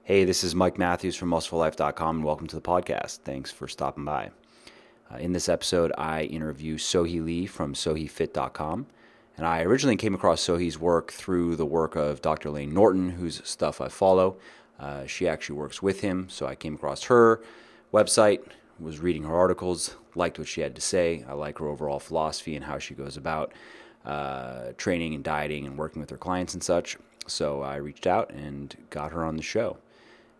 Hey, this is Mike Matthews from MuscleForLife.com and welcome to the podcast. Thanks for stopping by. In this episode, I interview Sohee Lee from SoheeFit.com. And I originally came across Sohee's work through the work of Dr. Layne Norton, whose stuff I follow. She actually works with him, so I came across her website, was reading her articles, liked what she had to say. I like her overall philosophy and how she goes about training and dieting and working with her clients and such. So I reached out and got her on the show.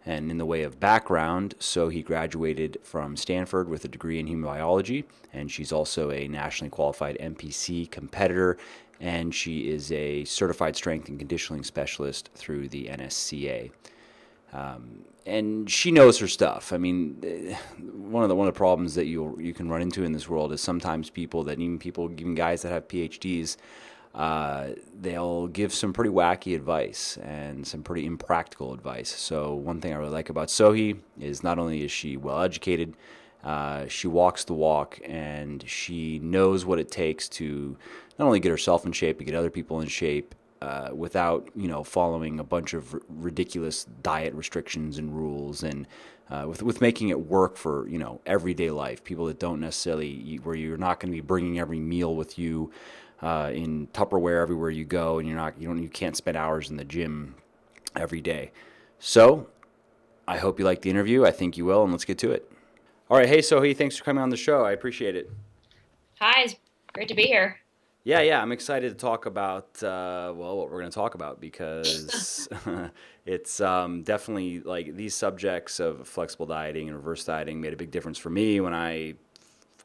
And in the way of background, Sohee graduated from Stanford with a degree in human biology, and she's also a nationally qualified NPC competitor, and she is a certified strength and conditioning specialist through the NSCA. And she knows her stuff. I mean, one of the problems that you can run into in this world is sometimes even guys that have PhDs, they'll give some pretty wacky advice and some pretty impractical advice. So one thing I really like about Sohee is not only is she well educated, she walks the walk and she knows what it takes to not only get herself in shape, but get other people in shape without following a bunch of ridiculous diet restrictions and rules, and with making it work for everyday life. People that don't necessarily, where you're not going to be bringing every meal with you in Tupperware everywhere you go, and you can't spend hours in the gym every day. So I hope you like the interview. I think you will, and let's get to it. All right, hey Sohee, thanks for coming on the show. I appreciate it. Hi, it's great to be here. Yeah, I'm excited to talk about what we're going to talk about, because it's definitely like these subjects of flexible dieting and reverse dieting made a big difference for me when I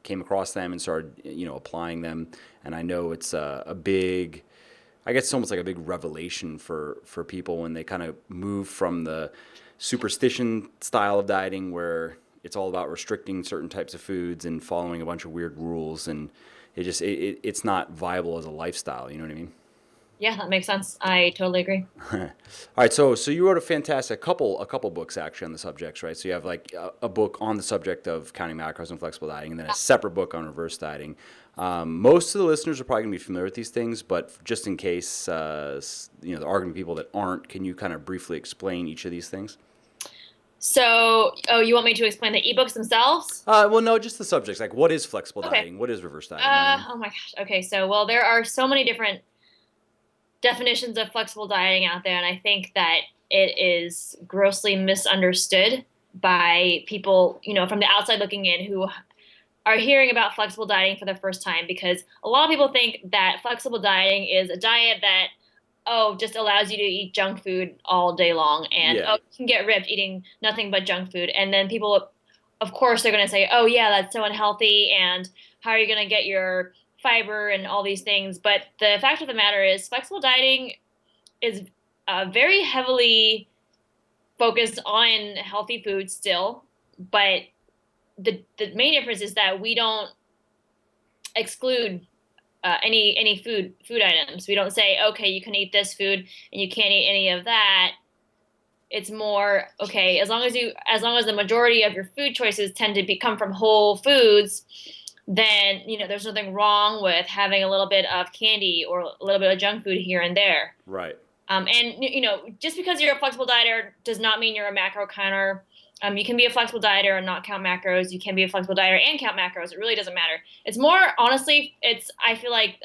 came across them and started applying them. And I know it's a big, I guess it's almost like a big revelation for people when they kind of move from the superstition style of dieting, where it's all about restricting certain types of foods and following a bunch of weird rules, and it's not viable as a lifestyle. You know what I mean? Yeah, that makes sense. I totally agree. All right, so you wrote a couple books actually on the subjects, right? So you have like a book on the subject of counting macros and flexible dieting, and then a separate book on reverse dieting. Most of the listeners are probably going to be familiar with these things, but just in case there are going to be people that aren't, can you kind of briefly explain each of these things? So, you want me to explain the ebooks themselves? Well, no, just the subjects. Like, what is flexible Okay. dieting? What is reverse dieting? Oh my gosh. Okay, so there are so many different definitions of flexible dieting out there, and I think that it is grossly misunderstood by people, from the outside looking in, who are hearing about flexible dieting for the first time, because a lot of people think that flexible dieting is a diet that just allows you to eat junk food all day long, and you can get ripped eating nothing but junk food. And then people, of course, they're going to say, oh yeah, that's so unhealthy, and how are you going to get your fiber and all these things? But the fact of the matter is, flexible dieting is very heavily focused on healthy food still, but the main difference is that we don't exclude any food items. We don't say, okay, you can eat this food and you can't eat any of that. It's more, okay, as long as the majority of your food choices tend to come from whole foods, then there's nothing wrong with having a little bit of candy or a little bit of junk food here and there. Right. And just because you're a flexible dieter does not mean you're a macro counter. You can be a flexible dieter and not count macros. You can be a flexible dieter and count macros. It really doesn't matter. It's more, honestly, I feel like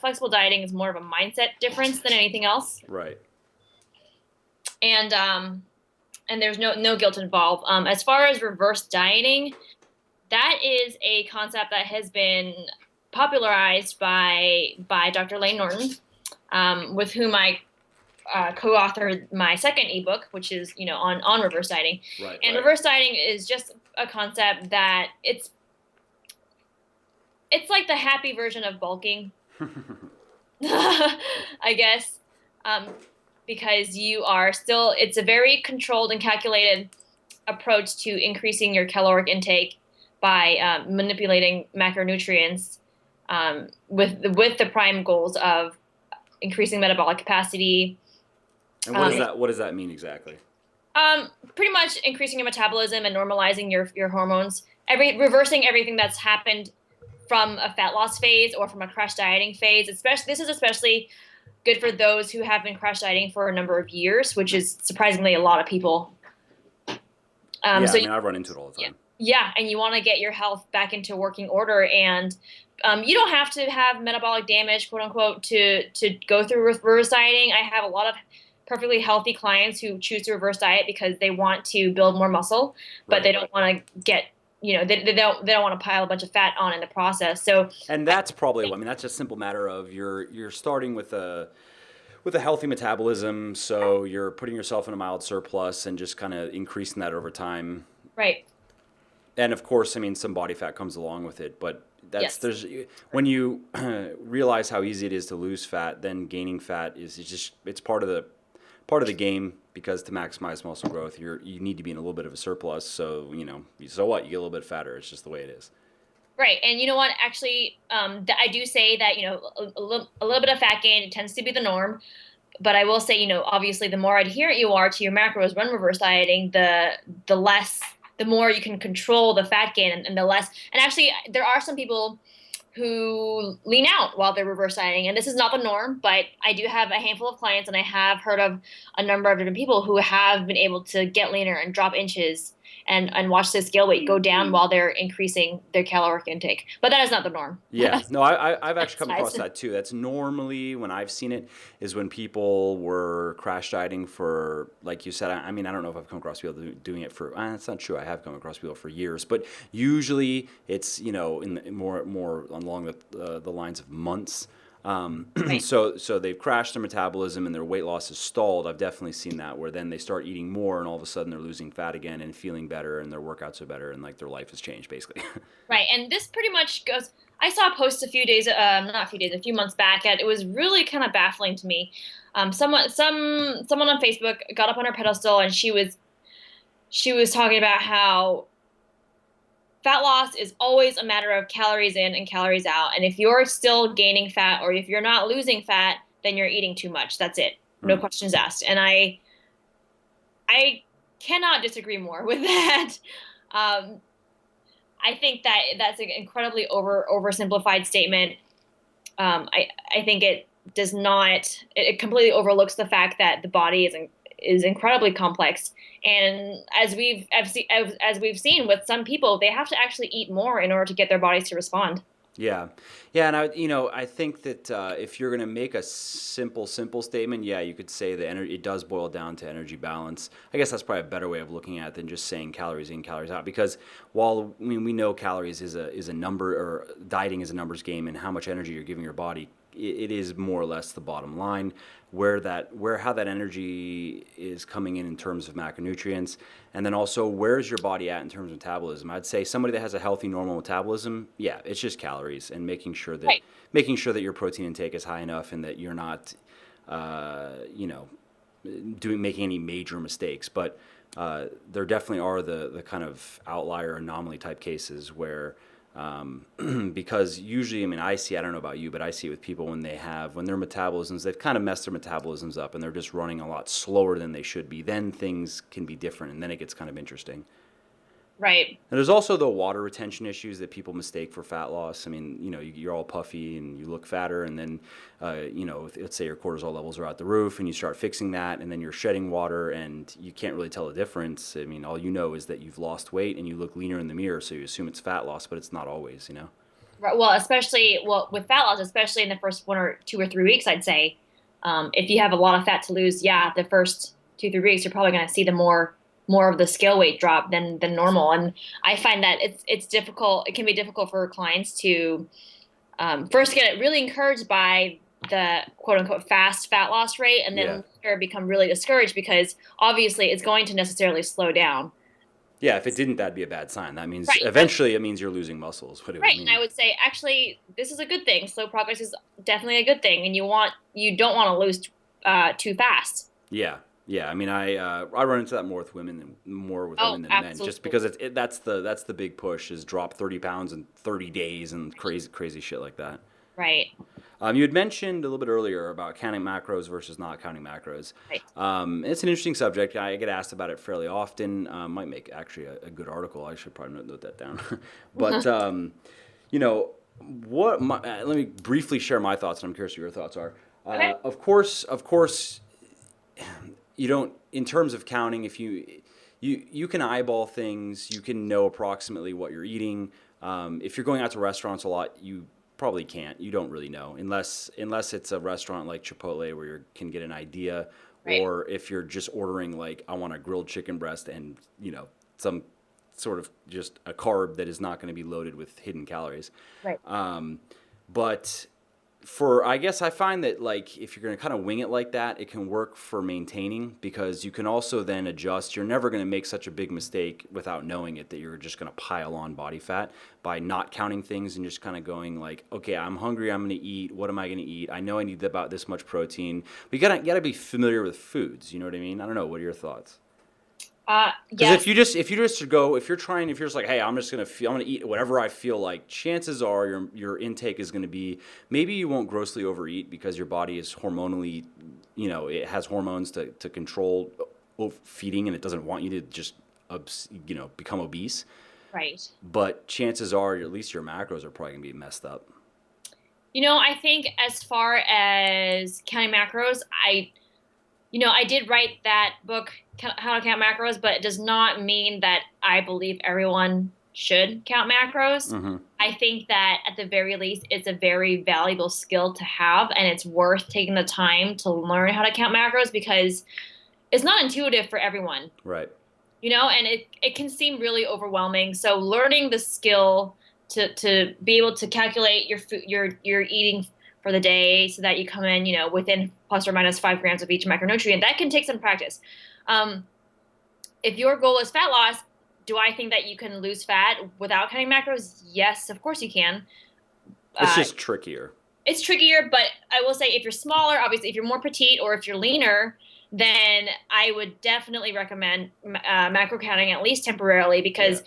flexible dieting is more of a mindset difference than anything else. Right. And there's no guilt involved. As far as reverse dieting, that is a concept that has been popularized by Dr. Layne Norton, with whom I co-authored my second ebook, which is on reverse dieting. Right. And reverse dieting is just a concept that it's like the happy version of bulking, I guess, because it's a very controlled and calculated approach to increasing your caloric intake by manipulating macronutrients, with the prime goals of increasing metabolic capacity. And what does that mean exactly? Pretty much increasing your metabolism and normalizing your hormones, reversing everything that's happened from a fat loss phase or from a crash dieting phase. This is especially good for those who have been crash dieting for a number of years, which is surprisingly a lot of people. Yeah, So I mean, I run into it all the yeah, time. yeah, and you want to get your health back into working order, and you don't have to have metabolic damage, quote unquote, to go through reverse dieting. I have a lot of perfectly healthy clients who choose to reverse diet because they want to build more muscle, but Right. they don't want to get, they don't want to pile a bunch of fat on in the process. So And I that's probably, I think, mean, that's just a simple matter of you're starting with a healthy metabolism, so you're putting yourself in a mild surplus and just kind of increasing that over time. right. And of course, I mean, some body fat comes along with it, but Yes. there's when you realize how easy it is to lose fat, then gaining fat is just it's part of the game, because to maximize muscle growth, you need to be in a little bit of a surplus. So so what, you get a little bit fatter. It's just the way it is. Right. And you know what? Actually, I do say that, a little bit of fat gain tends to be the norm. But I will say, obviously, the more adherent you are to your macros when reverse dieting, the less, the more you can control the fat gain, and the less. And actually, there are some people who lean out while they're reverse dieting, and this is not the norm. But I do have a handful of clients, and I have heard of a number of different people who have been able to get leaner and drop inches, and watch their scale weight go down while they're increasing their caloric intake. But that is not the norm. Yeah, no, I've actually come across Size. that too. That's normally when I've seen it is when people were crash dieting for, like you said. I mean, I don't know if I've come across people doing it for. That's not true. I have come across people for years, but usually it's in more along the lines of months. Right. So they've crashed their metabolism and their weight loss is stalled. I've definitely seen that, where then they start eating more and all of a sudden they're losing fat again and feeling better and their workouts are better and like their life has changed basically. Right, and this pretty much goes. I saw a post a few days, not a few days, a few months back, and it was really kind of baffling to me. Someone on Facebook got up on her pedestal, and she was talking about how fat loss is always a matter of calories in and calories out, and if you're still gaining fat or if you're not losing fat, then you're eating too much. That's it, no Hmm. questions asked. And I cannot disagree more with that. Um, I think that that's an incredibly oversimplified statement. I think it does not. It completely overlooks the fact that the body is incredibly complex, and as we've seen with some people, they have to actually eat more in order to get their bodies to respond. Yeah, yeah, and I think that if you're going to make a simple statement, yeah, you could say that it does boil down to energy balance. I guess that's probably a better way of looking at it than just saying calories in, calories out. Because while I mean, we know calories is a number, or dieting is a numbers game, and how much energy you're giving your body, it is more or less the bottom line. Where how that energy is coming in terms of macronutrients, and then also where's your body at in terms of metabolism. I'd say somebody that has a healthy normal metabolism, yeah, it's just calories, and Right. making sure that your protein intake is high enough and that you're not you know making any major mistakes. But there definitely are the kind of outlier anomaly type cases where because usually, I mean, I don't know about you, but I see it with people when their metabolisms, they've kind of messed their metabolisms up and they're just running a lot slower than they should be. Then things can be different, and then it gets kind of interesting. Right. And there's also the water retention issues that people mistake for fat loss. I mean, you're all puffy and you look fatter, and then, let's say your cortisol levels are out the roof, and you start fixing that, and then you're shedding water, and you can't really tell the difference. I mean, all you know is that you've lost weight and you look leaner in the mirror, so you assume it's fat loss, but it's not always. Right. Well, especially with fat loss, especially in the first 1 or 2 or 3 weeks, I'd say, if you have a lot of fat to lose, yeah, the first 2 3 weeks, you're probably going to see the more of the scale weight drop than normal. And I find that it's difficult. It can be difficult for clients to first get really encouraged by the quote unquote fast fat loss rate, and Yeah. then later become really discouraged because obviously it's going to necessarily slow down. Yeah, if it didn't, that'd be a bad sign. That means Right. eventually it means you're losing muscles. What it would Right. And I mean. would say actually this is a good thing. Slow progress is definitely a good thing, and you don't want to lose too fast. Yeah, yeah. I mean, I run into that more with Oh, women than men, just absolutely. because that's the big push is drop 30 pounds in 30 days and crazy shit like that. Right. You had mentioned a little bit earlier about counting macros versus not counting macros. Right. It's an interesting subject. I get asked about it fairly often. Might make actually a good article. I should probably note that down. But you know, let me briefly share my thoughts, and I'm curious what your thoughts are. Okay. Of course, you don't, in terms of counting, if you you can eyeball things. You can know approximately what you're eating. If you're going out to restaurants a lot, you probably can't. You don't really know unless it's a restaurant like Chipotle where you can get an idea, Right. or if you're just ordering like I want a grilled chicken breast and some sort of just a carb that is not going to be loaded with hidden calories. Right. But for I guess I find that like if you're going to kind of wing it like that, it can work for maintaining because you can also then adjust. You're never going to make such a big mistake without knowing it that you're just going to pile on body fat by not counting things and just kind of going like, okay, I'm hungry, I'm going to eat. What am I going to eat? I know I need about this much protein. But you gotta be familiar with foods. You know what I mean? I don't know. What are your thoughts? Because Yes. if you just go if you're just like, hey, I'm gonna eat whatever I feel like, chances are your intake is gonna be, maybe you won't grossly overeat because your body is hormonally, it has hormones to control feeding and it doesn't want you to just become obese. Right. But chances are at least your macros are probably gonna be messed up. I think as far as counting macros, I did write that book, How to Count Macros, but it does not mean that I believe everyone should count macros. Mm-hmm. I think that at the very least, it's a very valuable skill to have, and it's worth taking the time to learn how to count macros because it's not intuitive for everyone, Right. and it can seem really overwhelming. So learning the skill to be able to calculate your food, your eating for the day so that you come in, within plus or minus 5 grams of each macronutrient. That can take some practice. Um, if your goal is fat loss, do I think that you can lose fat without counting macros? Yes, of course you can. It's Uh, just trickier. it's trickier, but I will say if you're smaller, obviously, if you're more petite or if you're leaner, then I would definitely recommend macro counting at least temporarily because,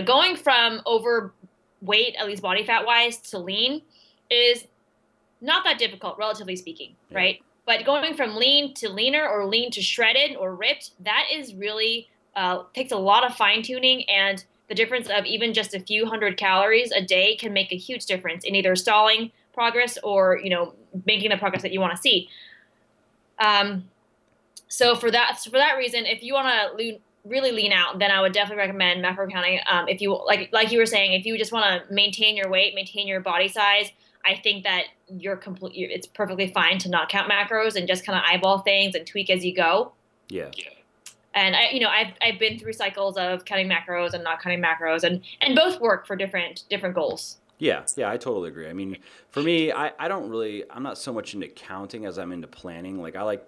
going from overweight, at least body fat wise, to lean is not that difficult, relatively speaking, Yeah. right? But going from lean to leaner or lean to shredded or ripped, that is really takes a lot of fine tuning, and the difference of even just a few hundred calories a day can make a huge difference in either stalling progress or making the progress that you want to see. So for that reason, if you want to really lean out, then I would definitely recommend macro counting. If you like you were saying, if you just want to maintain your weight, maintain your body size, I think that it's perfectly fine to not count macros and just kind of eyeball things and tweak as you go. Yeah. And I've been through cycles of counting macros and not counting macros, and both work for different goals. Yeah, I totally agree. I mean, for me, I'm not so much into counting as I'm into planning. Like I like,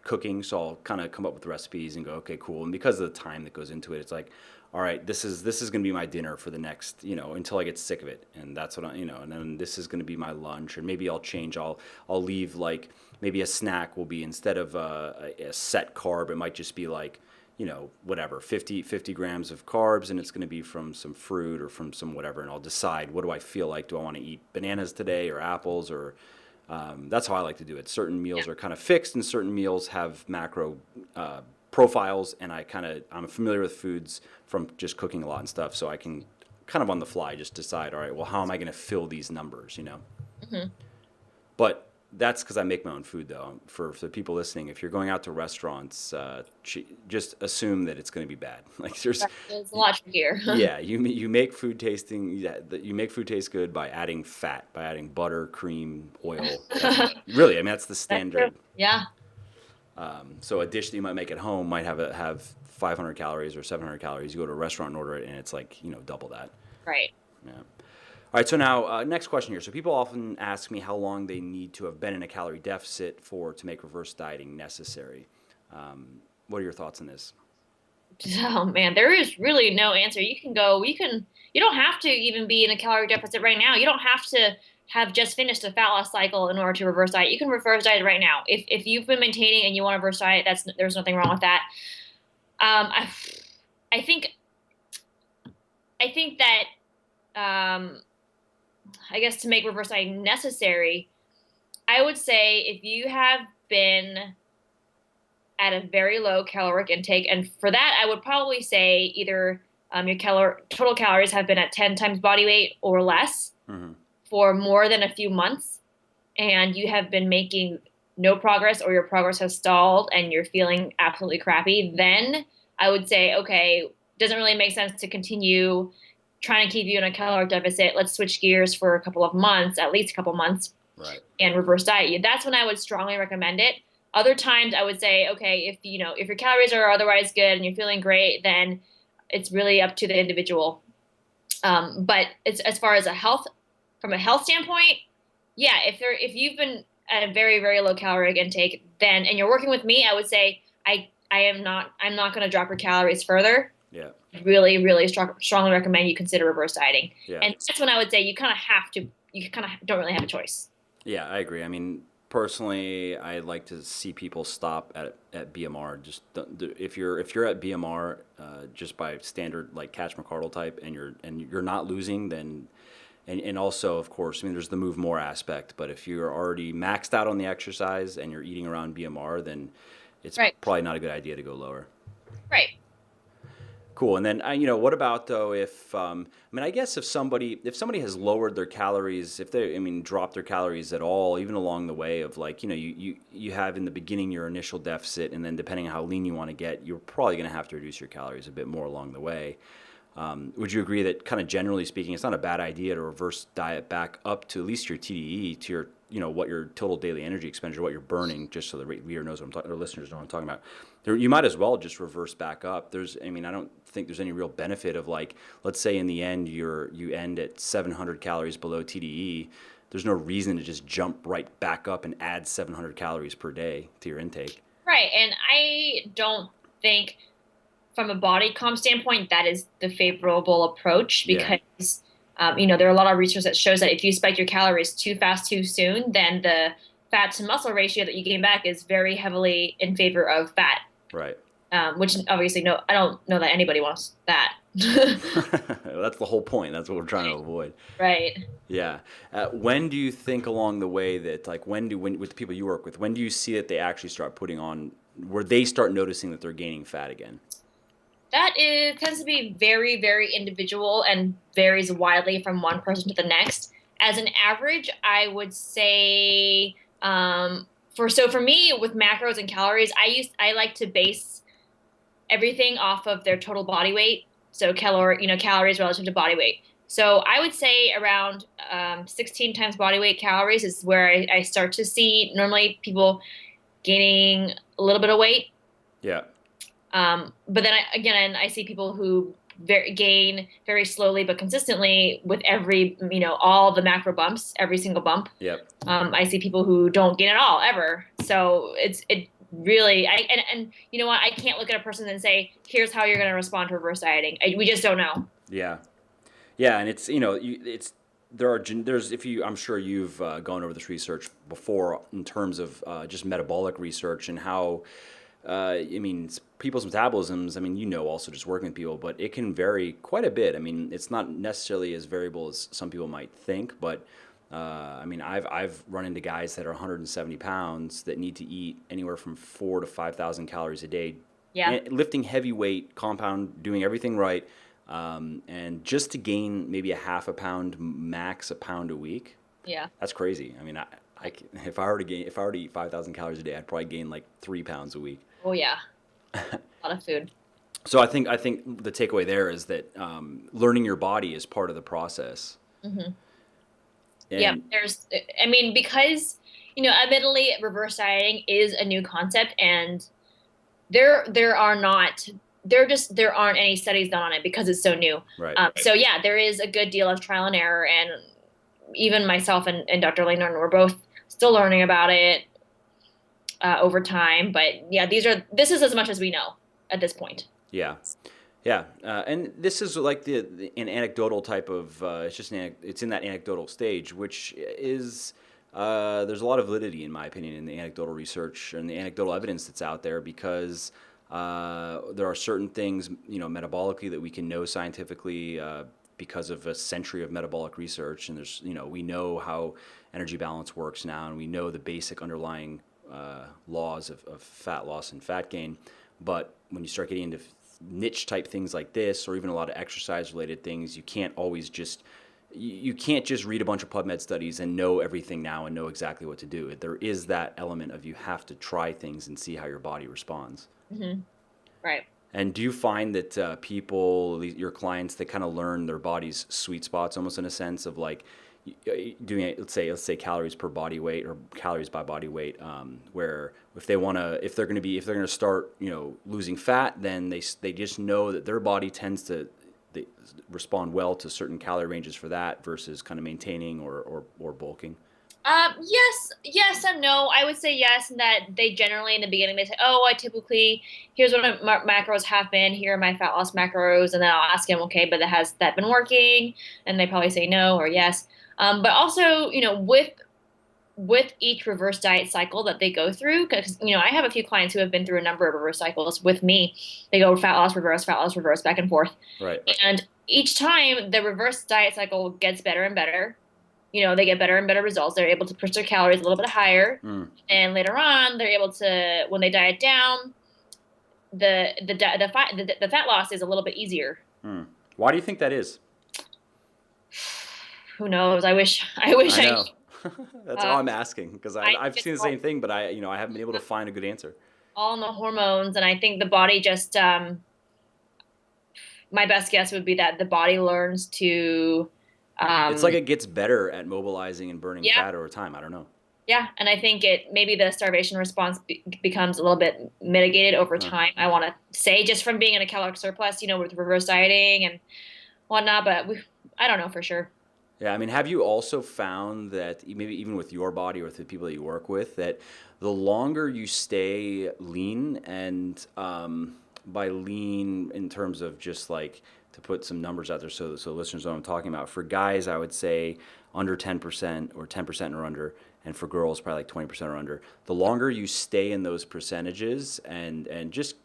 cooking, so I'll kind of come up with recipes and go, okay, cool. And because of the time that goes into it, it's like, all right, this is going to be my dinner for the next, until I get sick of it. And that's what and then this is going to be my lunch, and maybe I'll change. I'll leave like maybe a snack will be instead of a set carb, it might just be like, whatever, 50 grams of carbs, and it's going to be from some fruit or from some whatever, and I'll decide, what do I feel like? Do I want to eat bananas today or apples? Or that's how I like to do it. Certain meals are kind of fixed, and certain meals have macro profiles, and I'm familiar with foods from just cooking a lot and stuff, so I can kind of on the fly just decide, all right, well, how am I going to fill these numbers, Mm-hmm. But that's because I make my own food, though. For the people listening, if you're going out to restaurants, just assume that it's going to be bad. Like It's a lot trickier. yeah, you make food tasting. Yeah, you make food taste good by adding fat, by adding butter, cream, oil. Really, I mean that's the standard. Yeah. So a dish that you might make at home might have 500 calories or 700 calories. You go to a restaurant and order it, and it's like double that. Right. Yeah. All right, so now next question here. So people often ask me how long they need to have been in a calorie deficit to make reverse dieting necessary. What are your thoughts on this? Oh man, there is really no answer. You don't have to even be in a calorie deficit right now. You don't have to have just finished a fat loss cycle in order to reverse diet. You can reverse diet right now. If you've been maintaining and you want to reverse diet, there's nothing wrong with that. I I think I think that I guess to make reverse dieting necessary, I would say if you have been at a very low caloric intake, and for that, I would probably say either your total calories have been at 10 times body weight or less Mm-hmm. for more than a few months, and you have been making no progress or your progress has stalled and you're feeling absolutely crappy, then I would say, okay, doesn't really make sense to continue trying to keep you in a caloric deficit. Let's switch gears for a couple of months, at least a couple months, Right. and reverse diet you. That's when I would strongly recommend it. Other times I would say, okay, if your calories are otherwise good and you're feeling great, then it's really up to the individual. But it's as far as from a health standpoint, yeah, if you've been at a very, very low caloric intake, then and you're working with me, I would say I'm not going to drop your calories further. Yeah. Really, really strongly recommend you consider reverse dieting. Yeah. And that's when I would say you kind of don't really have a choice. Yeah, I agree. I mean, personally, I like to see people stop at BMR. Just if you're at BMR, just by standard like Catch McCardle type, and you're not losing, then and also of course, I mean, there's the move more aspect. But if you're already maxed out on the exercise and you're eating around BMR, then it's Right. probably not a good idea to go lower. Right. Cool. And then, what about though if, I mean, I guess if somebody has lowered their calories, if they, I mean, dropped their calories at all, even along the way of like, you have in the beginning your initial deficit, and then depending on how lean you want to get, you're probably going to have to reduce your calories a bit more along the way. Would you agree that kind of generally speaking, it's not a bad idea to reverse diet back up to at least your TDE, to your, what your total daily energy expenditure, what you're burning, just so the reader knows what I'm talking, or listeners know what I'm talking about. You might as well just reverse back up. I don't think there's any real benefit of like, let's say in the end you end at 700 calories below TDE. There's no reason to just jump right back up and add 700 calories per day to your intake. Right. And I don't think from a body comp standpoint, that is the favorable approach because, there are a lot of research that shows that if you spike your calories too fast, too soon, then the fat to muscle ratio that you gain back is very heavily in favor of fat. Right. Which obviously, I don't know that anybody wants that. That's the whole point. That's what we're trying to avoid. Right. Yeah. When do you think along the way that, like, when with the people you work with, when do you see that they actually start where they start noticing that they're gaining fat again? That tends to be very, very individual and varies widely from one person to the next. As an average, I would say for me with macros and calories, I like to base everything off of their total body weight. So calories relative to body weight. So I would say around 16 times body weight calories is where I start to see normally people gaining a little bit of weight. Yeah. But then I see people who gain very slowly but consistently with every, all the macro bumps, every single bump. Yep. I see people who don't gain at all ever. So it really, and you know what? I can't look at a person and say, here's how you're going to respond to reverse dieting. We just don't know. Yeah. Yeah. And it's, I'm sure you've gone over this research before in terms of just metabolic research and how, people's metabolisms, also just working with people, but it can vary quite a bit. I mean, it's not necessarily as variable as some people might think, but I've run into guys that are 170 pounds that need to eat anywhere from 4,000 to 5,000 calories a day. Yeah. Lifting heavy weight, compound, doing everything right. And just to gain maybe a half a pound, max a pound a week. Yeah. That's crazy. I mean, if I were to eat 5,000 calories a day, I'd probably gain like 3 pounds a week. Oh yeah. A lot of food. So I think the takeaway there is that learning your body is part of the process. Mm-hmm. Yeah, because admittedly, reverse dieting is a new concept, and there aren't any studies done on it because it's so new. Right. So yeah, there is a good deal of trial and error, and even myself and Dr. Lehner, we're both still learning about it over time. But yeah, this is as much as we know at this point. Yeah. Yeah, and this is like an anecdotal type of. It's in that anecdotal stage, which is there's a lot of validity, in my opinion, in the anecdotal research and the anecdotal evidence that's out there because there are certain things, metabolically that we can know scientifically because of a century of metabolic research, and we know how energy balance works now, and we know the basic underlying laws of fat loss and fat gain, but when you start getting into niche type things like this, or even a lot of exercise related things, you can't just read a bunch of PubMed studies and know everything now and know exactly what to do. There is that element of you have to try things and see how your body responds. Mm-hmm. Right. And do you find that people, your clients, they kind of learn their body's sweet spots, almost in a sense of like doing it, let's say calories per body weight or calories by body weight, where if they're going to start, losing fat, then they just know that their body tends to they respond well to certain calorie ranges for that versus kind of maintaining or bulking. Yes and no. I would say yes, in that they generally in the beginning they say, "Oh, I typically here's what my macros have been. Here are my fat loss macros," and then I'll ask them, "Okay, but has that been working?" And they probably say no or yes. But also, with each reverse diet cycle that they go through, because I have a few clients who have been through a number of reverse cycles with me. They go fat loss, reverse, back and forth, Right. and each time the reverse diet cycle gets better and better. They get better and better results. They're able to push their calories a little bit higher. And later on, they're able to, when they diet down, the fat loss is a little bit easier. Why do you think that is? Who knows? I wish I know. That's all I'm asking, because I've seen the same thing, but I haven't been able to find a good answer. All in the hormones, and I think the body just, my best guess would be that the body learns to. It's like it gets better at mobilizing and burning fat over time. I don't know. Yeah, and I think maybe the starvation response becomes a little bit mitigated over time. I want to say, just from being in a caloric surplus, with reverse dieting and whatnot, but I don't know for sure. Yeah, I mean, have you also found that maybe even with your body or with the people that you work with, that the longer you stay lean, and by lean in terms of just like to put some numbers out there so listeners know what I'm talking about. For guys, I would say under 10% or 10% or under, and for girls probably like 20% or under. The longer you stay in those percentages, and just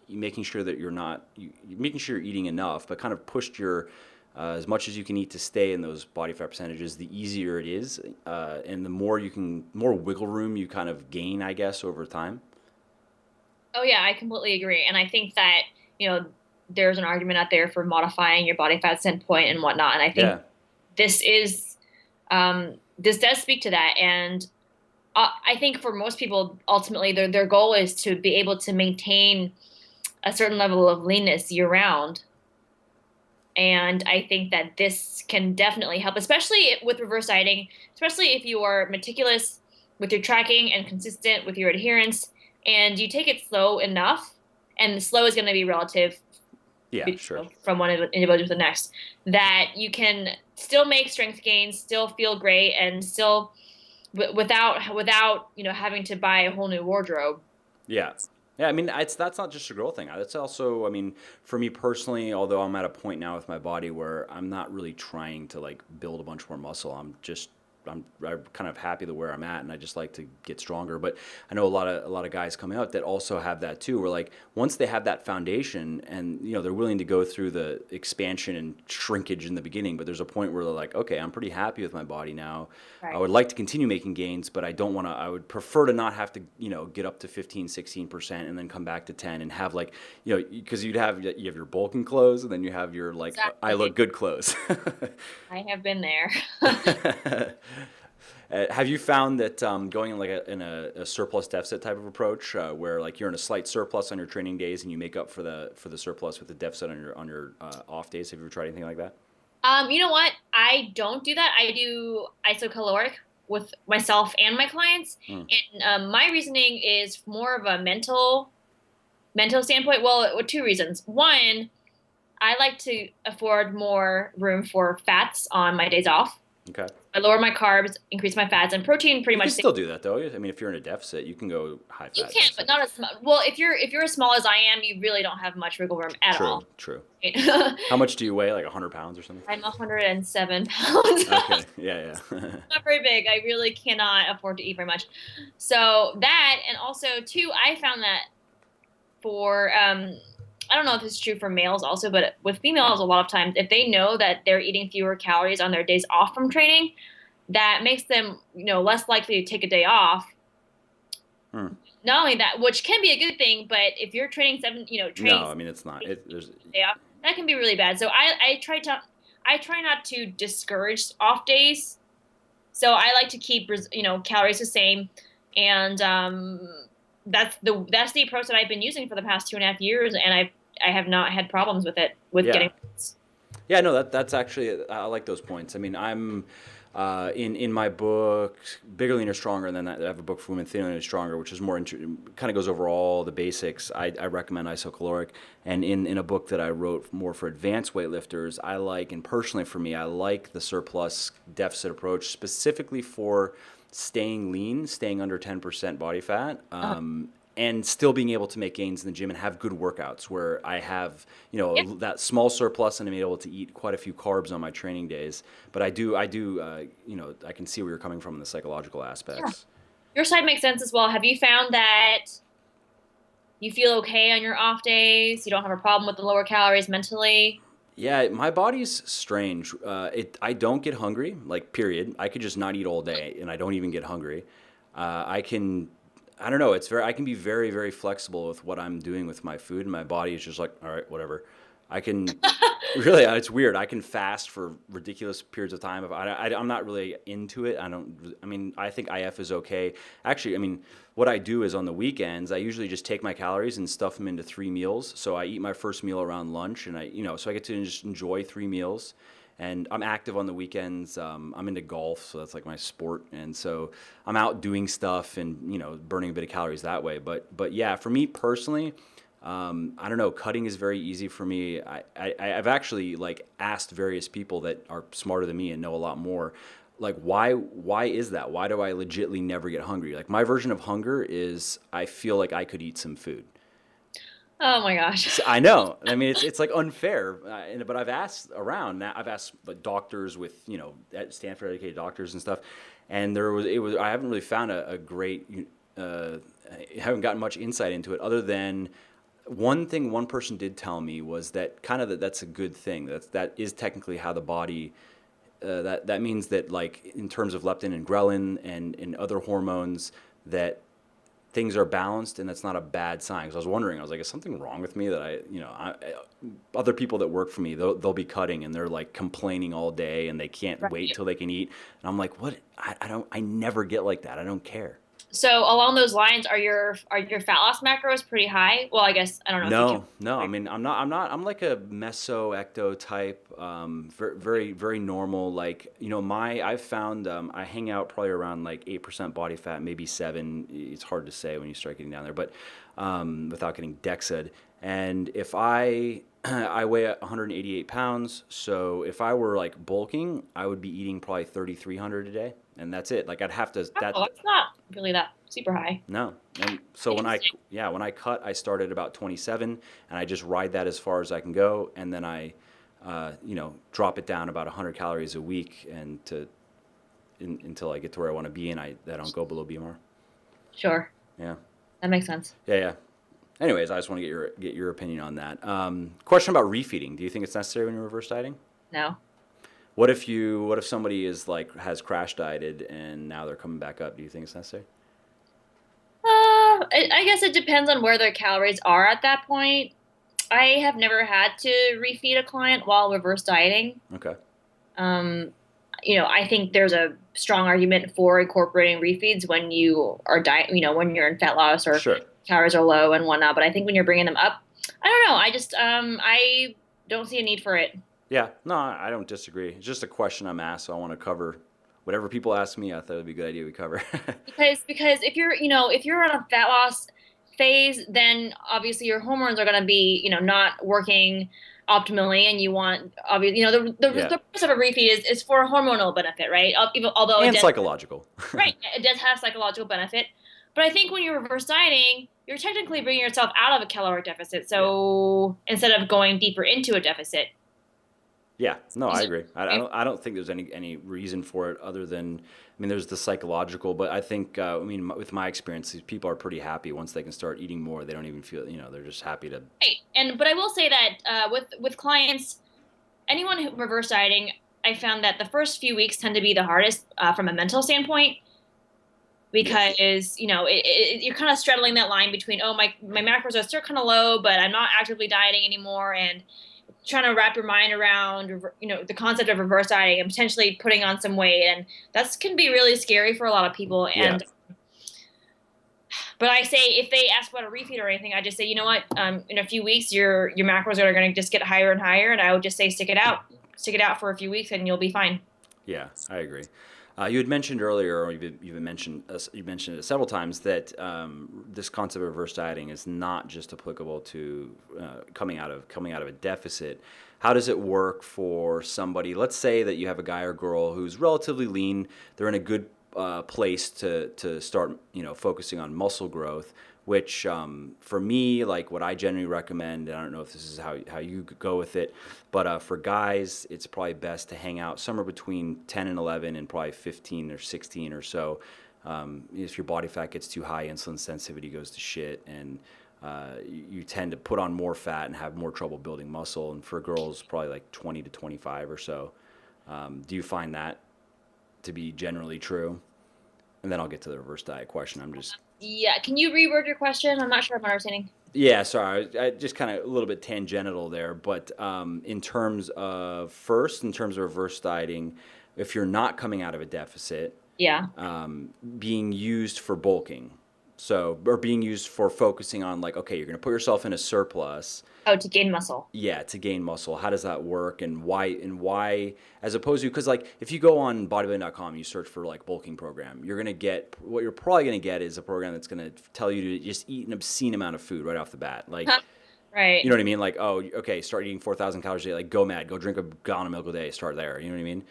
making sure that making sure you're eating enough, but kind of pushed your as much as you can eat to stay in those body fat percentages, the easier it is, and the more wiggle room you kind of gain, I guess, over time. Oh yeah, I completely agree, and I think that there's an argument out there for modifying your body fat set point and whatnot, and I think this does speak to that, and I think for most people, ultimately, their goal is to be able to maintain a certain level of leanness year round. And I think that this can definitely help, especially with reverse dieting, especially if you are meticulous with your tracking and consistent with your adherence, and you take it slow enough, and the slow is going to be relative from one individual to the next, that you can still make strength gains, still feel great, and still without having to buy a whole new wardrobe. Yeah. Yeah, I mean, that's not just a girl thing. That's also, I mean, for me personally, although I'm at a point now with my body where I'm not really trying to like build a bunch more muscle. I'm kind of happy with where I'm at, and I just like to get stronger. But I know a lot of guys coming out that also have that too, where like once they have that foundation, and they're willing to go through the expansion and shrinkage in the beginning, but there's a point where they're like, okay, I'm pretty happy with my body now. Right. I would like to continue making gains, but I would prefer to not have to get up to 15-16% and then come back to 10 and have like because you have your bulking clothes, and then you have your like exactly. I look good clothes. I have been there. Have you found that going in a surplus deficit type of approach, where like you're in a slight surplus on your training days and you make up for the surplus with the deficit on your off days? Have you ever tried anything like that? You know what? I don't do that. I do isocaloric with myself and my clients, and my reasoning is more of a mental standpoint. Well, with two reasons. One, I like to afford more room for fats on my days off. Okay. I lower my carbs, increase my fats, and protein pretty much. You can still do that though. I mean, if you're in a deficit, you can go high fat. You can, but not as well. If you're as small as I am, you really don't have much wiggle room at all. True. How much do you weigh? Like 100 pounds or something? I'm 107 pounds. Okay. Yeah. Not very big. I really cannot afford to eat very much. So that, and also too, I found that for I don't know if this is true for males also, but with females, a lot of times, if they know that they're eating fewer calories on their days off from training, that makes them, less likely to take a day off. Not only that, which can be a good thing, but if you're training no, I mean it's not. That can be really bad. So I try not to discourage off days. So I like to keep calories the same, and that's the approach that I've been using for the past 2.5 years, and I have not had problems with it, with Yeah. getting. Yeah, no, that's actually, I like those points. I mean, I'm in my book, Bigger, Leaner, Stronger, and then I have a book for women, Thinner, Leaner, Stronger, which is more kind of goes over all the basics. I recommend isocaloric, and in a book that I wrote more for advanced weightlifters, I like, and personally for me, I like the surplus deficit approach specifically for staying lean, staying under 10% body fat. And still being able to make gains in the gym and have good workouts where I have, Yeah. that small surplus and I'm able to eat quite a few carbs on my training days. But I do, I can see where you're coming from in the psychological Yeah. aspects. Your side makes sense as well. Have you found that you feel okay on your off days? You don't have a problem with the lower calories mentally? Yeah, my body's strange. I don't get hungry, like period. I could just not eat all day and I don't even get hungry. I don't know. I can be very, very flexible with what I'm doing with my food, and my body is just like, all right, whatever. I can really, it's weird. I can fast for ridiculous periods of time. If I'm not really into it. I mean, I think IF is okay. Actually, I mean, what I do is on the weekends, I usually just take my calories and stuff them into 3 meals. So I eat my first meal around lunch, and so I get to just enjoy 3 meals. And I'm active on the weekends. I'm into golf, so that's like my sport, and so I'm out doing stuff and burning a bit of calories that way. But yeah, for me personally, I don't know. Cutting is very easy for me. I've actually like asked various people that are smarter than me and know a lot more. Like why is that? Why do I legitly never get hungry? Like my version of hunger is I feel like I could eat some food. Oh my gosh. I know. I mean, it's like unfair. But I've asked around. I've asked like doctors with at Stanford educated doctors and stuff, and I haven't really found a great. I haven't gotten much insight into it other than one thing one person did tell me was that that's a good thing. That is technically how the body. That means that like in terms of leptin and ghrelin and other hormones that things are balanced and that's not a bad sign. Because I was wondering, I was like, is something wrong with me that other people that work for me, they'll be cutting and they're like complaining all day and they can't wait Right. till they can eat. And I'm like, what? I never get like that. I don't care. So along those lines, are your fat loss macros pretty high? Well, I guess I don't know if you can. No. I mean, I'm not. I'm like a meso ecto type. Very, very, very normal. Like I've found I hang out probably around like 8% body fat, maybe 7. It's hard to say when you start getting down there, but without getting DEXA'd. And if I weigh 188 pounds, so if I were like bulking, I would be eating probably 3,300 a day, and that's it. Like I'd have to that. Oh, that's not really that super high. No. And so Interesting. when I cut, I started about 27 and I just ride that as far as I can go. And then I, drop it down about 100 calories a week until I get to where I want to be. And I don't go below BMR. Sure. Yeah. That makes sense. Yeah. Anyways, I just want to get your opinion on that. Question about refeeding. Do you think it's necessary when you're reverse dieting? No. What if somebody has crash dieted and now they're coming back up? Do you think it's necessary? I guess it depends on where their calories are at that point. I have never had to refeed a client while reverse dieting. Okay. Um, I think there's a strong argument for incorporating refeeds when you are when you're in fat loss or Sure. calories are low and whatnot. But I think when you're bringing them up, I don't know. I just I don't see a need for it. Yeah, no, I don't disagree. It's just a question I'm asked, so I want to cover whatever people ask me. I thought it'd be a good idea we cover. Because if you're on a fat loss phase, then obviously your hormones are going to be not working optimally, and you want obviously Yeah, the purpose of a refeed is for hormonal benefit, right? Although it and does, psychological. right, it does have psychological benefit, but I think when you're reverse dieting, you're technically bringing yourself out of a caloric deficit. Yeah, So instead of going deeper into a deficit, yeah. No, I agree. I don't think there's any reason for it other than I mean, there's the psychological, but I think I mean with my experience, these people are pretty happy once they can start eating more. They don't even feel they're just happy to. right. But I will say that with clients, anyone who reverse dieting, I found that the first few weeks tend to be the hardest from a mental standpoint Yeah. because you're kind of straddling that line between, oh, my macros are still kind of low, but I'm not actively dieting anymore, and trying to wrap your mind around the concept of reverse dieting and potentially putting on some weight, and that can be really scary for a lot of people. Yeah. And But I say if they ask about a refeed or anything, I just say, you know what, in a few weeks your macros are going to just get higher and higher, and I would just say stick it out for a few weeks, and you'll be fine. Yeah, I agree. You had mentioned earlier, or you've mentioned you mentioned it several times, that this concept of reverse dieting is not just applicable to coming out of a deficit. How does it work for somebody? Let's say that you have a guy or girl who's relatively lean. They're in a good place to start, focusing on muscle growth. Which for me, like what I generally recommend, and I don't know if this is how you go with it, but for guys, it's probably best to hang out somewhere between 10 and 11 and probably 15 or 16 or so. If your body fat gets too high, insulin sensitivity goes to shit, and you tend to put on more fat and have more trouble building muscle. And for girls, probably like 20 to 25 or so. Do you find that to be generally true? And then I'll get to the reverse diet question. Yeah, can you reword your question? I'm not sure I'm understanding. Yeah, sorry, I just kind of a little bit tangential there, but in terms of reverse dieting, if you're not coming out of a deficit, Yeah. Being used for bulking, or being used for focusing on like, okay, you're going to put yourself in a surplus. Oh, to gain muscle. Yeah, to gain muscle. How does that work, and why, as opposed to, because like if you go on bodybuilding.com and you search for like bulking program, what you're probably going to get is a program that's going to tell you to just eat an obscene amount of food right off the bat. Like, right. You know what I mean? Like, oh, okay, start eating 4,000 calories a day. Like, go mad, go drink a gallon of milk a day. Start there. You know what I mean?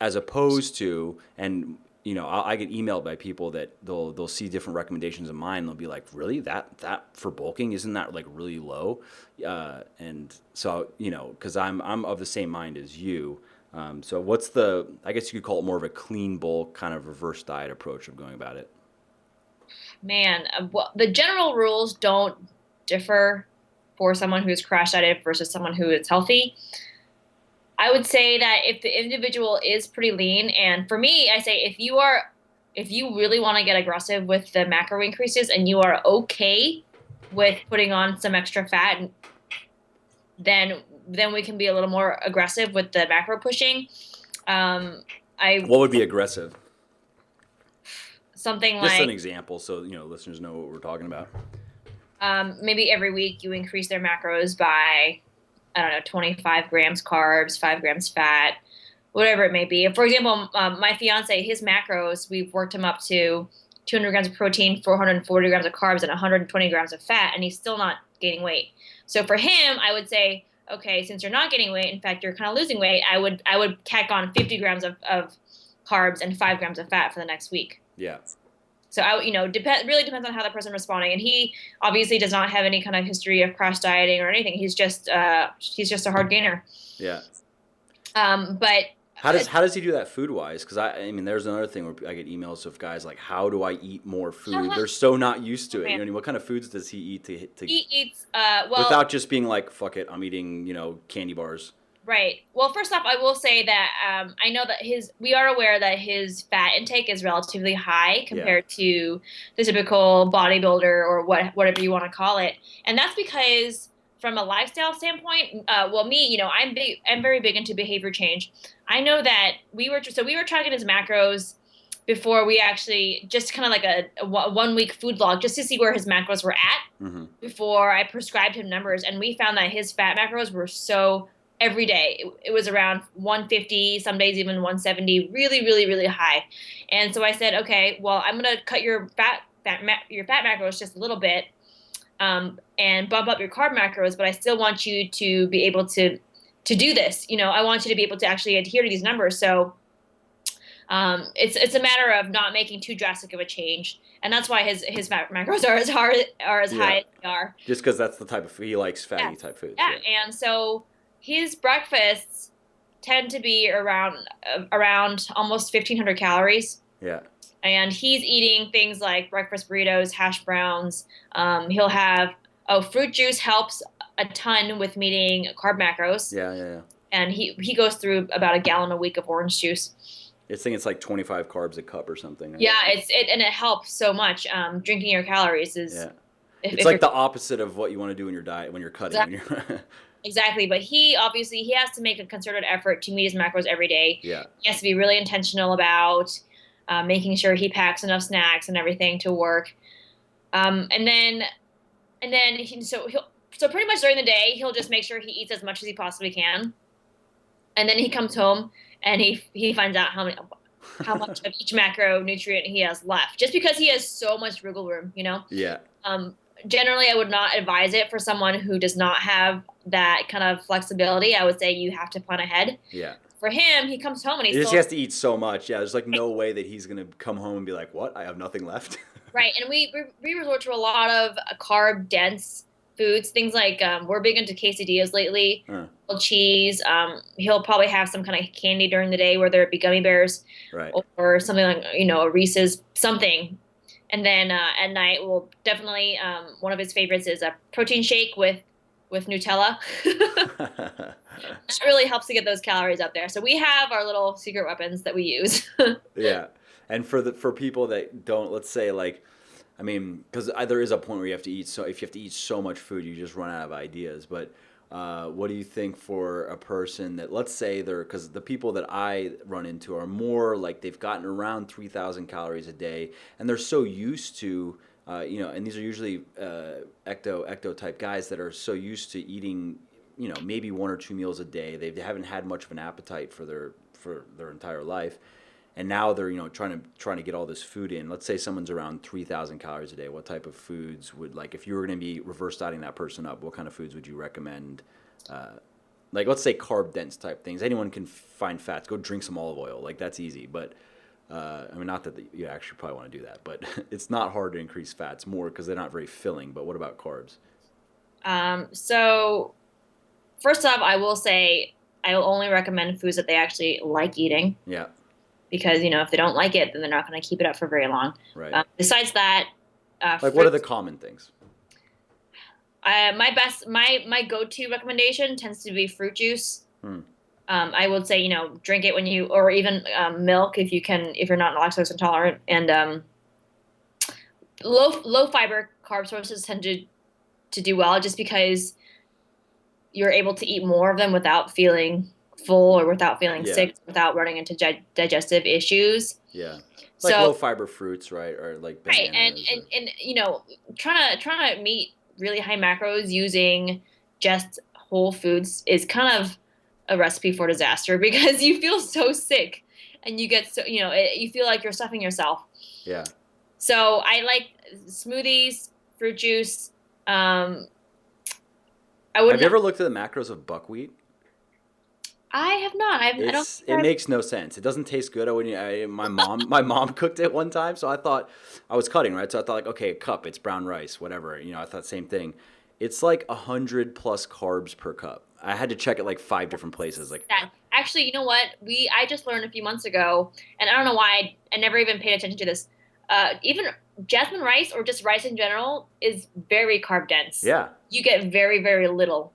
As opposed to, and I get emailed by people that they'll see different recommendations of mine. They'll be like, really, that for bulking, isn't that like really low? And so because I'm of the same mind as you. So what's I guess you could call it more of a clean bulk kind of reverse diet approach of going about it. Man, well, the general rules don't differ for someone who's crash dieted versus someone who is healthy. I would say that if the individual is pretty lean, and for me, I say if you really want to get aggressive with the macro increases and you are okay with putting on some extra fat, then we can be a little more aggressive with the macro pushing. What would be aggressive? Something just like an example, so listeners know what we're talking about. Maybe every week you increase their macros by, I don't know, 25 grams carbs, 5 grams fat, whatever it may be. For example, my fiance, his macros, we've worked him up to 200 grams of protein, 440 grams of carbs, and 120 grams of fat, and he's still not gaining weight. So for him, I would say, okay, since you're not gaining weight, in fact, you're kind of losing weight, I would tack on 50 grams of carbs and 5 grams of fat for the next week. Yeah. So really depends on how the person is responding, and he obviously does not have any kind of history of crash dieting or anything. He's just a hard gainer. Yeah. But how does he do that food wise? Because I mean, there's another thing where I get emails of guys like, how do I eat more food? They're so not used to it. What kind of foods does he eat He eats without just being like, fuck it, I'm eating candy bars. Right. Well, first off, I will say that I know that we are aware that his fat intake is relatively high compared to the typical bodybuilder or whatever you want to call it, and that's because from a lifestyle standpoint, I'm very big into behavior change. I know that we were tracking his macros before we actually just kind of like a 1 week food log just to see where his macros were at before I prescribed him numbers, and we found that his fat macros were so. Every day it was around 150, some days even 170, really, really, really high. And so I said, okay, well, I'm going to cut your fat macros just a little bit, and bump up your carb macros, but I still want you to be able to do this. I want you to be able to actually adhere to these numbers. So it's a matter of not making too drastic of a change, and that's why his fat macros are as high as they are. Just because that's the type of food he likes, fatty type foods. Yeah, and so his breakfasts tend to be around almost 1,500 calories. Yeah. And he's eating things like breakfast burritos, hash browns. He'll have fruit juice helps a ton with meeting carb macros. Yeah. And he goes through about a gallon a week of orange juice. I think it's like 25 carbs a cup or something. Right? Yeah, and it helps so much. Drinking your calories is. Yeah. It's like the opposite of what you want to do in your diet when you're cutting. Exactly. Exactly, but he has to make a concerted effort to meet his macros every day. Yeah. He has to be really intentional about making sure he packs enough snacks and everything to work. And then so pretty much during the day he'll just make sure he eats as much as he possibly can, and then he comes home and he finds out how much of each macronutrient he has left, just because he has so much wiggle room, you know. Yeah. Um, Generally, I would not advise it for someone who does not have that kind of flexibility. I would say you have to plan ahead. Yeah. For him, he comes home and He just has to eat so much. Yeah, there's like no way that he's gonna come home and be like, "What? I have nothing left." right, and we resort to a lot of carb dense foods, things like we're big into quesadillas lately, cheese. He'll probably have some kind of candy during the day, whether it be gummy bears, right, or something like a Reese's something. And then at night, we'll definitely one of his favorites is a protein shake with Nutella. That really helps to get those calories up there. So we have our little secret weapons that we use. Yeah, and for people that don't, let's say like, I mean, because there is a point where you have to eat. So if you have to eat so much food, you just run out of ideas. But what do you think for a person that, let's say because the people that I run into are more like they've gotten around 3,000 calories a day, and they're so used to, and these are usually ecto type guys that are so used to eating, maybe 1 or 2 meals a day. They haven't had much of an appetite for their entire life. And now they're trying to get all this food in. Let's say someone's around 3,000 calories a day. What type of foods would, like, if you were going to be reverse dieting that person up, what kind of foods would you recommend? Like, let's say carb dense type things. Anyone can find fats. Go drink some olive oil. Like, that's easy. But I mean, not that you actually probably want to do that, but it's not hard to increase fats more because they're not very filling. But what about carbs? So first off, I will say I will only recommend foods that they actually like eating. Yeah. Because if they don't like it, then they're not going to keep it up for very long. Right. Besides that, like, what are the common things? My go-to recommendation tends to be fruit juice. I would say drink it when or even milk if you're not lactose intolerant, and low fiber carb sources tend to do well just because you're able to eat more of them without feeling full or without feeling sick, without running into digestive issues. Yeah. Like low fiber fruits, right? Or like bananas. Right. And trying to meet really high macros using just whole foods is kind of a recipe for disaster because you feel so sick and you get so you feel like you're stuffing yourself. Yeah. So I like smoothies, fruit juice. Have you ever looked at the macros of buckwheat? I have not. It makes no sense. It doesn't taste good. My mom cooked it one time, so I thought I was cutting, right? So I thought, like, okay, a cup, it's brown rice, whatever. I thought same thing. It's like 100 plus carbs per cup. I had to check it like 5 different places. Like, actually, you know what? I just learned a few months ago, and I don't know why I never even paid attention to this. Even jasmine rice or just rice in general is very carb dense. Yeah. You get very, very little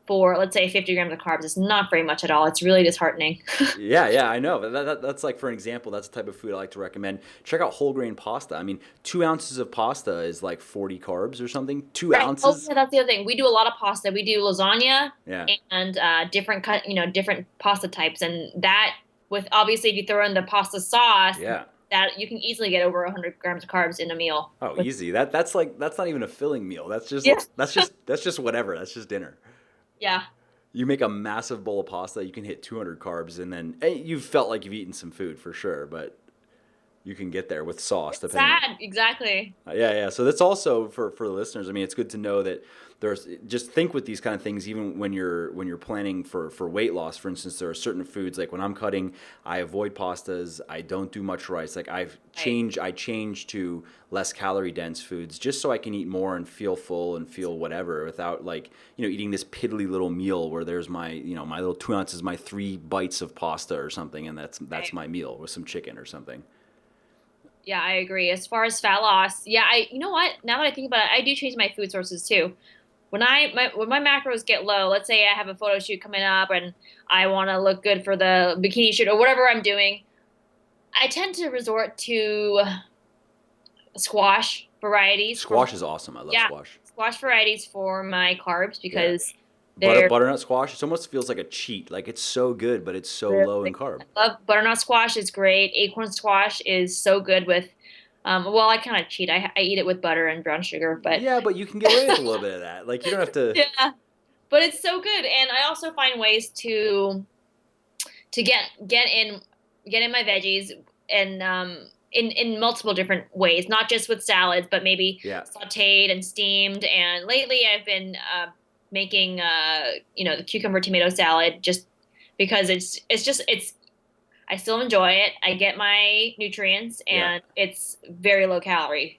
for, let's say, 50 grams of carbs. It's not very much at all. It's really disheartening. Yeah, I know. That's like, for an example, that's the type of food I like to recommend. Check out whole grain pasta. I mean, 2 ounces of pasta is like 40 carbs or something. 2 ounces. Oh, yeah, that's the other thing. We do a lot of pasta. We do lasagna and different pasta types. And that, with obviously if you throw in the pasta sauce, that you can easily get over 100 grams of carbs in a meal. Oh, easy. That's not even a filling meal. That's just whatever. That's just dinner. Yeah. You make a massive bowl of pasta, you can hit 200 carbs, and then you've felt like you've eaten some food for sure, but you can get there with sauce. It's sad, exactly. Yeah. So that's also for the listeners. I mean, it's good to know that just think with these kind of things, even when you're planning for weight loss. For instance, there are certain foods, like when I'm cutting, I avoid pastas. I don't do much rice. Like I change to less calorie dense foods just so I can eat more and feel full and feel whatever without eating this piddly little meal where there's my my little 2 ounces, my 3 bites of pasta or something, and that's my meal with some chicken or something. Yeah, I agree. As far as fat loss, you know what? Now that I think about it, I do change my food sources too. When my macros get low, let's say I have a photo shoot coming up and I want to look good for the bikini shoot or whatever I'm doing, I tend to resort to squash varieties. Squash is awesome. I love squash. Squash varieties for my carbs because butternut squash, it almost feels like a cheat. Like, it's so good, but it's so low in carb. I love butternut squash. It's great. Acorn squash is so good with Well, I kind of cheat. I eat it with butter and brown sugar, but Yeah, but you can get away with a little bit of that. Like you don't have to. yeah, but it's so good. And I also find ways to get in my veggies and in multiple different ways, not just with salads, but maybe Yeah. sautéed and steamed. And lately, I've been making the cucumber tomato salad just because it's I still enjoy it. I get my nutrients, Yeah. and it's very low calorie.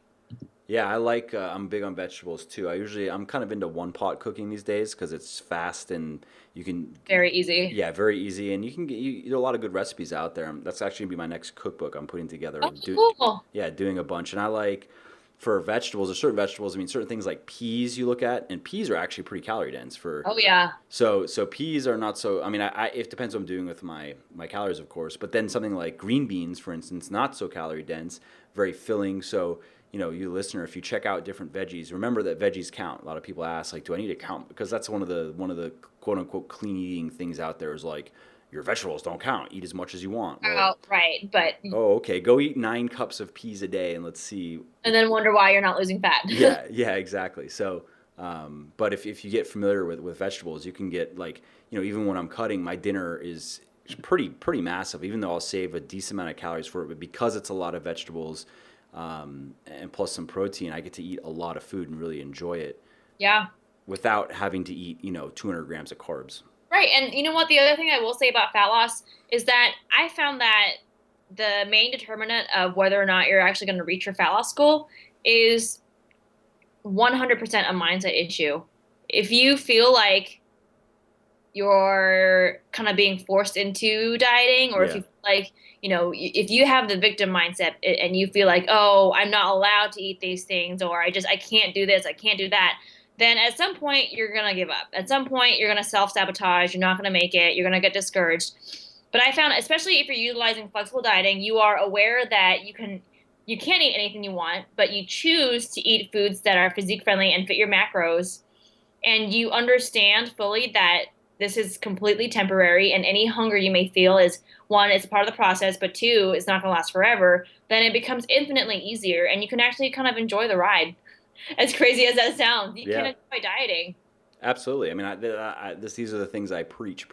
Yeah, I like. I'm big on vegetables too. I'm kind of into one pot cooking these days because it's fast and you can. Very easy. Yeah, very easy, and you can get there are a lot of good recipes out there. That's actually gonna be my next cookbook I'm putting together. Oh, cool. Yeah, doing a bunch, and I like for vegetables or certain vegetables. I mean, certain things like peas you look at, and peas are actually pretty calorie dense for. Oh yeah. So peas are not so. I mean, it depends what I'm doing with my calories, of course. But then something like green beans, for instance, not so calorie dense, very filling. So you listener, if you check out different veggies, remember that veggies count. A lot of people ask, like, do I need to count? Because that's one of the quote unquote clean eating things out there is like your vegetables don't count. Eat as much as you want. Oh, Well, right. But oh, okay. Go eat 9 cups of peas a day and let's see. and then wonder why you're not losing fat. Yeah, yeah, exactly. So, but if you get familiar with vegetables, you can get like, even when I'm cutting, my dinner is pretty massive, even though I'll save a decent amount of calories for it. But because it's a lot of vegetables, and plus some protein, I get to eat a lot of food and really enjoy it Yeah. without having to eat, 200 grams of carbs. Right. And you know what? The other thing I will say about fat loss is that I found that the main determinant of whether or not you're actually going to reach your fat loss goal is 100% a mindset issue. If you feel like you're kind of being forced into dieting, or if Yeah, you feel like, if you have the victim mindset and you feel like, oh, I'm not allowed to eat these things, or I can't do this, I can't do that, then at some point you're going to give up. At some point you're going to self-sabotage, you're not going to make it, you're going to get discouraged. But I found, especially if you're utilizing flexible dieting, you are aware that you can't eat anything you want, but you choose to eat foods that are physique friendly and fit your macros, and you understand fully that this is completely temporary, and any hunger you may feel is, one, it's a part of the process, but two, it's not going to last forever, then it becomes infinitely easier, and you can actually kind of enjoy the ride. As crazy as that sounds, you can yeah, enjoy dieting. absolutely. I mean, these are the things I preach.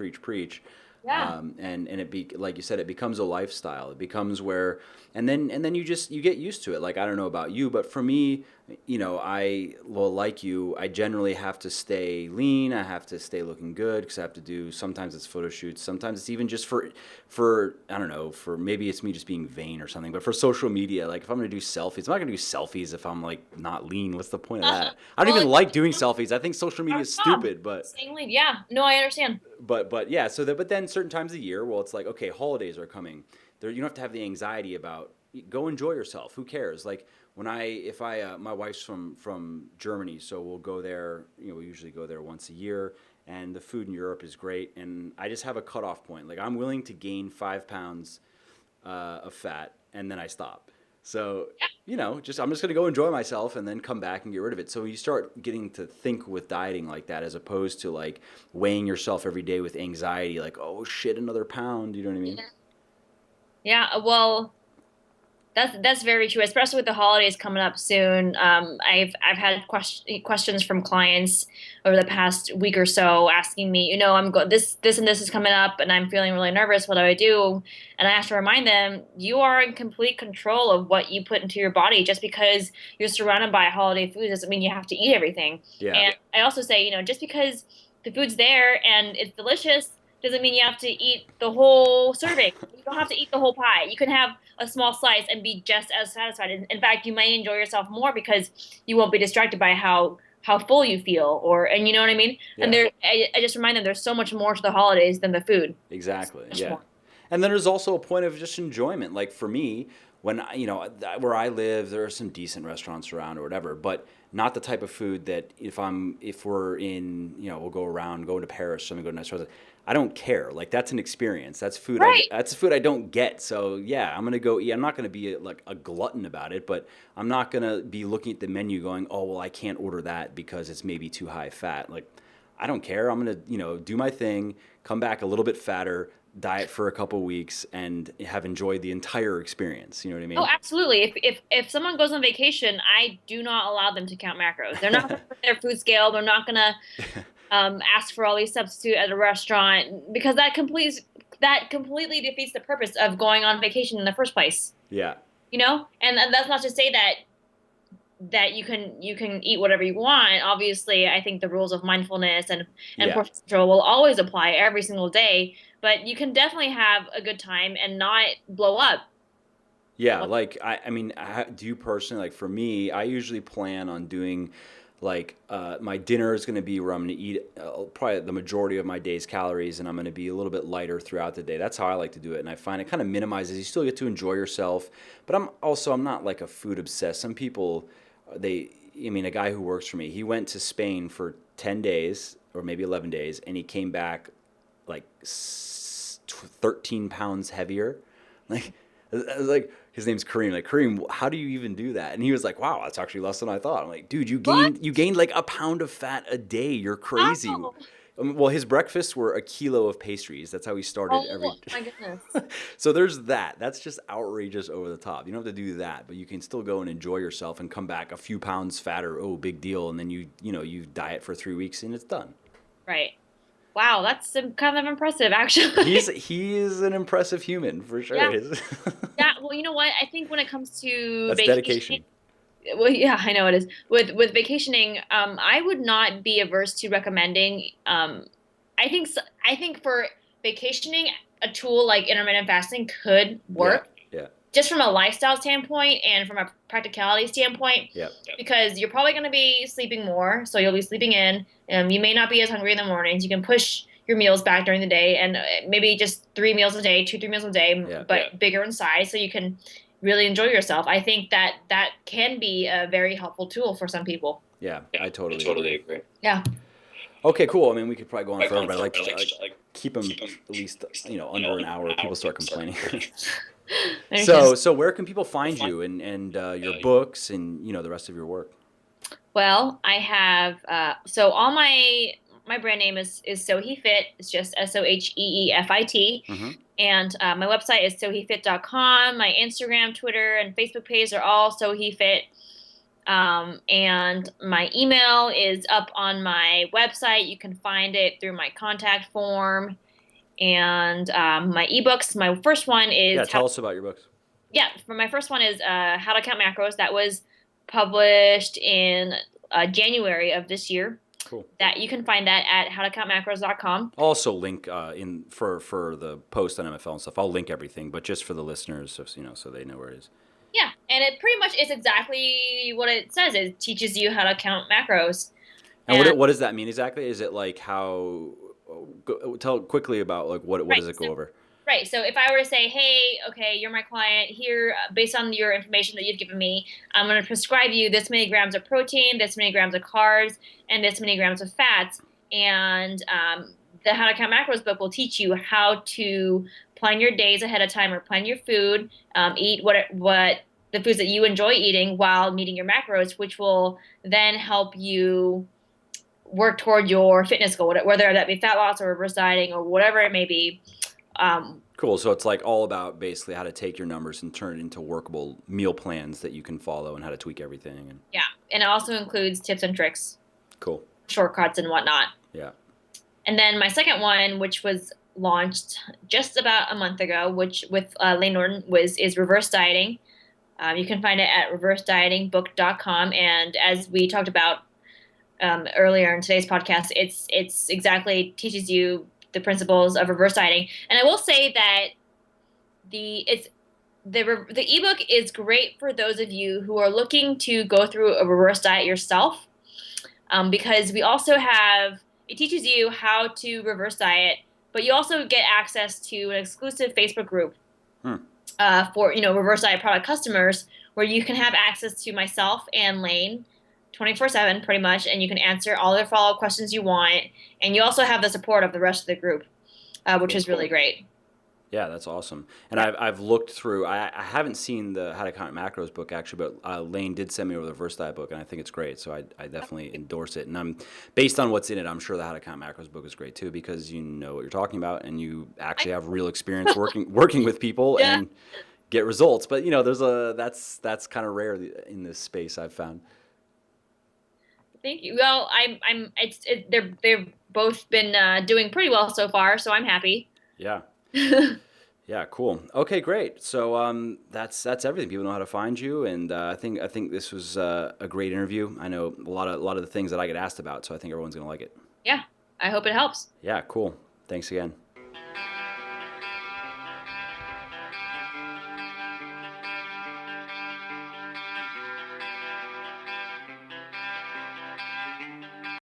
Yeah. And like you said, it becomes a lifestyle. It becomes where, and then you get used to it. Like, I don't know about you, but for me, like you, I generally have to stay lean. I have to stay looking good because I have to do, sometimes it's photo shoots. Sometimes it's even just for, I don't know, for maybe it's me just being vain or something, but for social media, like if I'm going to do selfies, I'm not going to do selfies if I'm like not lean. What's the point of that? I don't Well, even like doing selfies. I think social media is stupid, but staying lean. Yeah. No, I understand. but yeah, but then certain times of the year, well, it's like, okay, holidays are coming. There, you don't have to have the anxiety about, go enjoy yourself. Who cares? Like when if I my wife's from Germany, so we'll go there. We usually go there once a year, and the food in Europe is great. And I just have a cutoff point. Like I'm willing to gain 5 pounds of fat, and then I stop. So, I'm just gonna go enjoy myself and then come back and get rid of it. So you start getting to think with dieting like that, as opposed to like weighing yourself every day with anxiety, like, oh shit, another pound. You know what I mean? Yeah. Well, that's very true, especially with the holidays coming up soon. I've had questions from clients over the past week or so asking me, this and this is coming up, and I'm feeling really nervous. What do I do? And I have to remind them, you are in complete control of what you put into your body. Just because you're surrounded by holiday food doesn't mean you have to eat everything. Yeah. And I also say, just because the food's there and it's delicious doesn't mean you have to eat the whole serving. You don't have to eat the whole pie. You can have a small slice and be just as satisfied. In fact, you may enjoy yourself more because you won't be distracted by how full you feel, and you know what I mean? Yeah. And I just remind them there's so much more to the holidays than the food. Exactly. So much Yeah. more. And then there's also a point of just enjoyment. Like for me, when where I live, there are some decent restaurants around or whatever, but not the type of food that if we're in, we'll go around, go to Paris, something, go to nice restaurants. I don't care. Like that's an experience. That's food. Right. That's food I don't get. So yeah, I'm gonna go eat. I'm not gonna be like a glutton about it, but I'm not gonna be looking at the menu going, oh well, I can't order that because it's maybe too high fat. Like I don't care. I'm gonna do my thing, come back a little bit fatter, diet for a couple weeks and have enjoyed the entire experience. You know what I Oh, mean? absolutely. If someone goes on vacation, I do not allow them to count macros. They're not going to put their food scale. They're not going to ask for all these substitute at a restaurant because that completely defeats the purpose of going on vacation in the first place. Yeah. You know, and that's not to say that you can eat whatever you want. Obviously, I think the rules of mindfulness and Yeah. portion control will always apply every single day. But you can definitely have a good time and not blow up. Yeah, like I mean, do you personally, like for me, I usually plan on doing like my dinner is going to be where I'm going to eat probably the majority of my day's calories, and I'm going to be a little bit lighter throughout the day. That's how I like to do it, and I find it kind of minimizes. You still get to enjoy yourself, but I'm not like a food obsessed. Some people, I mean, a guy who works for me, he went to Spain for 10 days or maybe 11 days, and he came back like 13 pounds heavier. Like, I was like, his name's Kareem. Like, Kareem, how do you even do that? And he was like, wow, that's actually less than I thought. I'm like, dude, What? you gained like a pound of fat a day. You're crazy. Oh, Well, his breakfasts were a kilo of pastries. That's how he started every. oh my goodness. So there's that. That's just outrageous over the top. You don't have to do that, but you can still go and enjoy yourself and come back a few pounds fatter. Oh, big deal. And then you diet for 3 weeks and it's done. Right. Wow, that's kind of impressive, actually. He's an impressive human for sure. Yeah. Yeah. Well, you know what? I think when it comes to That's vacationing, dedication. well, yeah, I know it is. With vacationing, I would not be averse to recommending. I think for vacationing, a tool like intermittent fasting could Yeah. work. Yeah. Just from a lifestyle standpoint and from a practicality standpoint, Yeah. because you're probably going to be sleeping more, so you'll be sleeping in. You may not be as hungry in the mornings. You can push your meals back during the day, and maybe just 3 meals a day, 2, 3 meals a day, Yeah. but bigger in size, so you can really enjoy yourself. I think that can be a very helpful tool for some people. Yeah. I totally agree. Yeah. Okay, cool. I mean, we could probably go on forever, but I like to keep them at least, under an hour. People start complaining. So where can people find you and your books and, the rest of your work? Well, I have so all my brand name is Sohee Fit. It's just SOHEEFIT. Mm-hmm. And my website is soheefit.com. My Instagram, Twitter, and Facebook page are all Sohee Fit. And my email is up on my website. You can find it through my contact form. And my ebooks, my first one is Yeah, tell us about your books. Yeah, for my first one is How to Count Macros. That was published in January of this year. Cool. That you can find that at howtocountmacros.com. I'll also link in for the post on MFL and stuff. I'll link everything, but just for the listeners, so they know where it is. Yeah, and it pretty much is exactly what it says. It teaches you how to count macros. And what does that mean exactly? Is it like how? Tell quickly about like what does it go over? Right. So if I were to say, hey, okay, you're my client here, based on your information that you've given me, I'm going to prescribe you this many grams of protein, this many grams of carbs, and this many grams of fats. And the How to Count Macros book will teach you how to plan your days ahead of time or plan your food, eat what the foods that you enjoy eating while meeting your macros, which will then help you work toward your fitness goal, whether that be fat loss or reverse dieting or whatever it may be. Cool. So it's like all about basically how to take your numbers and turn it into workable meal plans that you can follow and how to tweak everything. Yeah. And it also includes tips and tricks. Cool. Shortcuts and whatnot. Yeah. And then my second one, which was launched just about a month ago, which with Lane Norton is reverse dieting. You can find it at reversedietingbook.com. And as we talked about earlier in today's podcast, it's exactly teaches you the principles of reverse dieting. And I will say that the ebook is great for those of you who are looking to go through a reverse diet yourself, because it teaches you how to reverse diet, but you also get access to an exclusive Facebook group for reverse diet product customers, where you can have access to myself and Lane 24/7 pretty much, and you can answer all the follow-up questions you want. And you also have the support of the rest of the group, which is really great. Yeah, that's awesome. And I've looked through. I haven't seen the How to Count Macros book actually, but Lane did send me over the Verse Diet book, and I think it's great. So I definitely endorse it. And I'm based on what's in it, I'm sure the How to Count Macros book is great too, because you know what you're talking about, and you actually have real experience working with people Yeah. and get results. But that's kind of rare in this space, I've found. Thank you. Well, they've both been doing pretty well so far, so I'm happy. Yeah. Yeah, cool. Okay, great. So that's everything. People know how to find you, and I think this was a great interview. I know a lot of the things that I get asked about, so I think everyone's gonna like it. Yeah, I hope it helps. Yeah, cool. Thanks again.